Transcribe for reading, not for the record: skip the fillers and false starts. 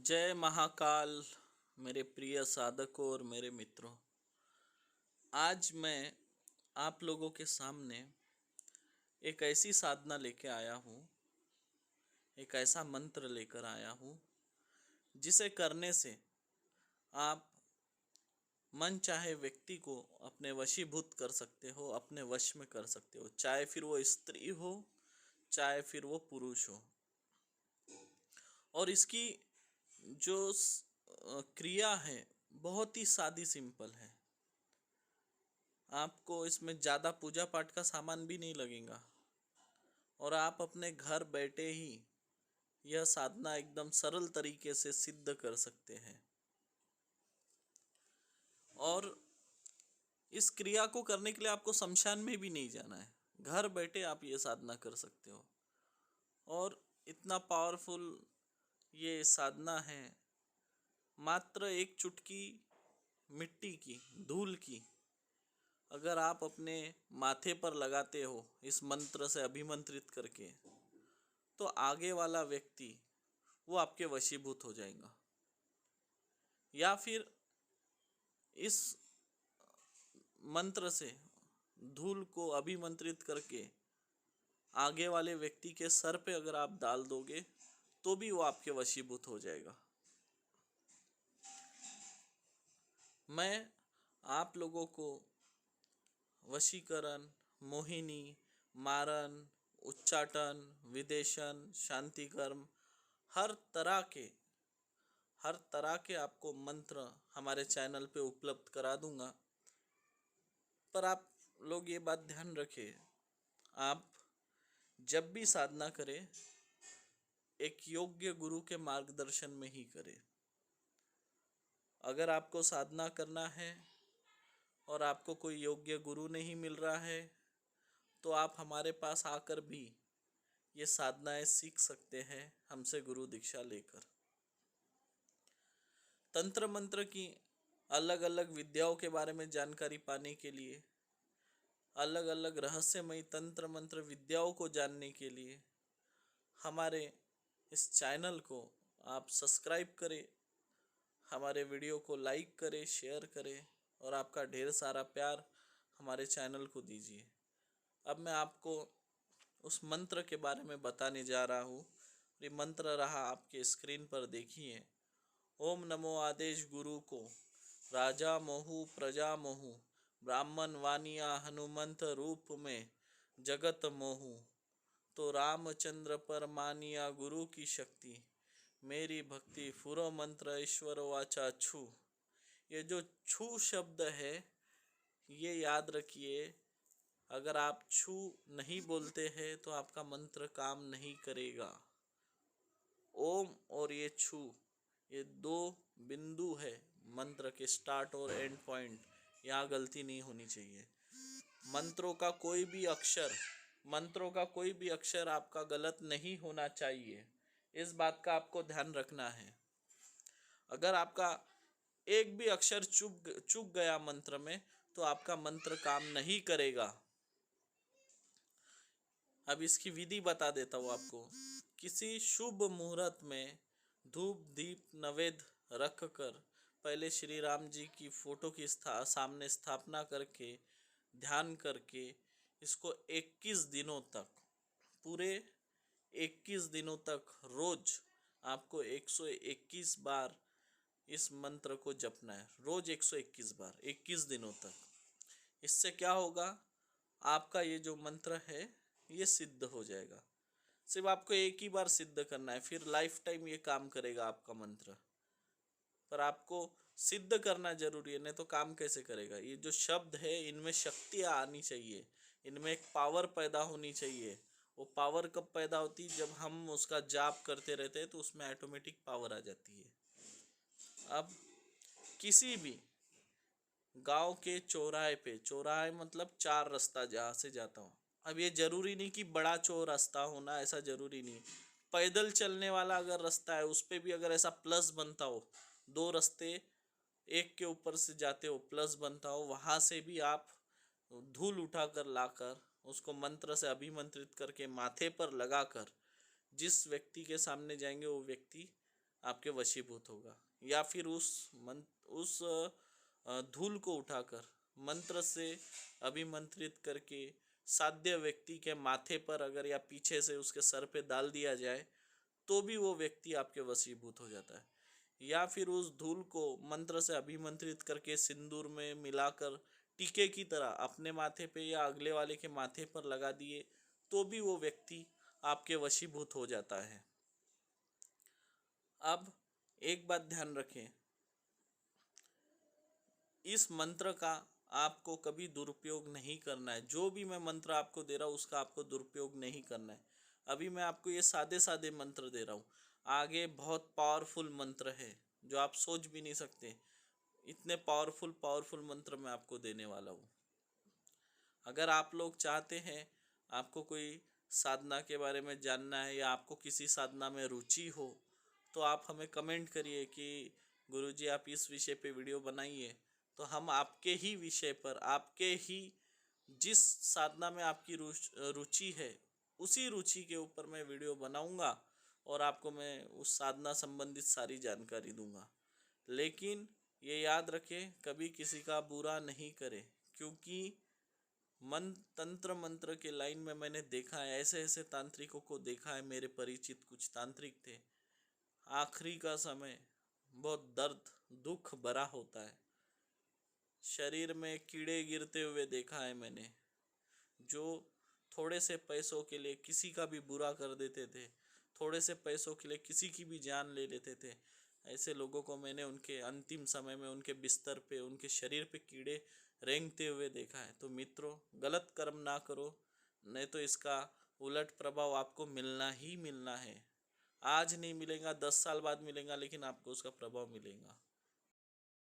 जय महाकाल। मेरे प्रिय साधकों और मेरे मित्रों, आज मैं आप लोगों के सामने एक ऐसी साधना लेके आया हूँ, एक ऐसा मंत्र लेकर आया हूँ जिसे करने से आप मन चाहे व्यक्ति को अपने वशीभूत कर सकते हो, अपने वश में कर सकते हो, चाहे फिर वो स्त्री हो, चाहे फिर वो पुरुष हो। और इसकी जो क्रिया है बहुत ही सादी सिंपल है। आपको इसमें ज़्यादा पूजा पाठ का सामान भी नहीं लगेगा और आप अपने घर बैठे ही यह साधना एकदम सरल तरीके से सिद्ध कर सकते हैं। और इस क्रिया को करने के लिए आपको शमशान में भी नहीं जाना है, घर बैठे आप ये साधना कर सकते हो। और इतना पावरफुल ये साधना है, मात्र एक चुटकी मिट्टी की, धूल की अगर आप अपने माथे पर लगाते हो इस मंत्र से अभिमंत्रित करके, तो आगे वाला व्यक्ति वो आपके वशीभूत हो जाएगा। या फिर इस मंत्र से धूल को अभिमंत्रित करके आगे वाले व्यक्ति के सर पे अगर आप डाल दोगे तो भी वो आपके वशीभूत हो जाएगा। मैं आप लोगों को वशीकरण, मोहिनी, मारन, उच्चाटन, विदेशन, शांति कर्म, हर तरह के हर तरह के आपको मंत्र हमारे चैनल पे उपलब्ध करा दूंगा। पर आप लोग ये बात ध्यान रखें, आप जब भी साधना करें एक योग्य गुरु के मार्गदर्शन में ही करें। अगर आपको साधना करना है और आपको कोई योग्य गुरु नहीं मिल रहा है तो आप हमारे पास आकर भी ये साधनाएं सीख सकते हैं हमसे गुरु दीक्षा लेकर। तंत्र मंत्र की अलग अलग विद्याओं के बारे में जानकारी पाने के लिए, अलग अलग रहस्यमयी तंत्र मंत्र विद्याओं को जानने के लिए हमारे इस चैनल को आप सब्सक्राइब करें, हमारे वीडियो को लाइक करें, शेयर करें और आपका ढेर सारा प्यार हमारे चैनल को दीजिए। अब मैं आपको उस मंत्र के बारे में बताने जा रहा हूँ। ये मंत्र रहा आपके स्क्रीन पर, देखिए। ओम नमो आदेश गुरु को, राजा मोहु प्रजा मोहु, ब्राह्मण वानिया हनुमंत रूप में जगत मोहु, तो रामचंद्र पर मानिया गुरु की शक्ति, मेरी भक्ति फुरो मंत्र ईश्वर वाचा छू। ये जो छू शब्द है ये याद रखिए, अगर आप छू नहीं बोलते हैं तो आपका मंत्र काम नहीं करेगा। ओम और ये छू, ये दो बिंदु है मंत्र के स्टार्ट और एंड पॉइंट, यहाँ गलती नहीं होनी चाहिए। मंत्रों का कोई भी अक्षर आपका गलत नहीं होना चाहिए, इस बात का आपको ध्यान रखना है। अगर आपका एक भी अक्षर चूक गया मंत्र में तो आपका मंत्र काम नहीं करेगा। अब इसकी विधि बता देता हूँ आपको। किसी शुभ मुहूर्त में धूप दीप नैवेद्य रख कर पहले श्री राम जी की फोटो की सामने स्थापना करके ध्यान करके इसको 21 दिनों तक, पूरे 21 दिनों तक रोज आपको 121 बार इस मंत्र को जपना है। रोज 121 बार 21 दिनों तक। इससे क्या होगा, आपका ये जो मंत्र है ये सिद्ध हो जाएगा। सिर्फ आपको एक ही बार सिद्ध करना है, फिर लाइफ टाइम ये काम करेगा आपका मंत्र। पर आपको सिद्ध करना जरूरी है, नहीं तो काम कैसे करेगा। ये जो शब्द है इनमें शक्तियाँ आनी चाहिए, इनमें एक पावर पैदा होनी चाहिए। वो पावर कब पैदा होती है, जब हम उसका जाप करते रहते हैं तो उसमें ऑटोमेटिक पावर आ जाती है। अब किसी भी गांव के चौराहे पे, चौराहे मतलब 4 रास्ता जहाँ से जाता हूँ, अब ये जरूरी नहीं कि बड़ा चौर रास्ता होना, ऐसा जरूरी नहीं। पैदल चलने वाला अगर रास्ता है उस पे भी अगर ऐसा प्लस बनता हो, 2 रास्ते एक के ऊपर से जाते हो प्लस बनता हो, वहां से भी आप धूल उठाकर लाकर उसको मंत्र से अभिमंत्रित करके माथे पर लगाकर जिस व्यक्ति के सामने जाएंगे वो व्यक्ति आपके वशीभूत होगा। या फिर उस धूल को उठाकर मंत्र से अभिमंत्रित करके साध्य व्यक्ति के माथे पर अगर या पीछे से उसके सर पे डाल दिया जाए तो भी वो व्यक्ति आपके वशीभूत हो जाता है। या फिर उस धूल को मंत्र से अभिमंत्रित करके सिंदूर में मिलाकर टीके की तरह अपने माथे पे या अगले वाले के माथे पर लगा दिए तो भी वो व्यक्ति आपके वशीभूत हो जाता है। अब एक बात ध्यान रखें, इस मंत्र का आपको कभी दुरुपयोग नहीं करना है। जो भी मैं मंत्र आपको दे रहा हूँ उसका आपको दुरुपयोग नहीं करना है। अभी मैं आपको ये सादे सादे मंत्र दे रहा हूँ, आगे बहुत पावरफुल मंत्र है जो आप सोच भी नहीं सकते। इतने पावरफुल मंत्र मैं आपको देने वाला हूँ। अगर आप लोग चाहते हैं, आपको कोई साधना के बारे में जानना है या आपको किसी साधना में रुचि हो, तो आप हमें कमेंट करिए कि गुरुजी आप इस विषय पे वीडियो बनाइए। तो हम आपके ही विषय पर, आपके ही जिस साधना में आपकी रुचि है उसी रुचि के ऊपर मैं वीडियो बनाऊंगा और आपको मैं उस साधना संबंधित सारी जानकारी दूंगा। लेकिन ये याद रखें, कभी किसी का बुरा नहीं करें, क्योंकि तंत्र मंत्र के लाइन में मैंने देखा है, ऐसे ऐसे तांत्रिकों को देखा है, मेरे परिचित कुछ तांत्रिक थे, आखिरी का समय बहुत दर्द दुख भरा होता है। शरीर में कीड़े गिरते हुए देखा है मैंने, जो थोड़े से पैसों के लिए किसी का भी बुरा कर देते थे, थोड़े से पैसों के लिए किसी की भी जान ले लेते थे। ऐसे लोगों को मैंने उनके अंतिम समय में उनके बिस्तर पे, उनके शरीर पे कीड़े रेंगते हुए देखा है। तो मित्रों, गलत कर्म ना करो, नहीं तो इसका उलट प्रभाव आपको मिलना ही मिलना है। आज नहीं मिलेगा, 10 साल बाद मिलेगा, लेकिन आपको उसका प्रभाव मिलेगा।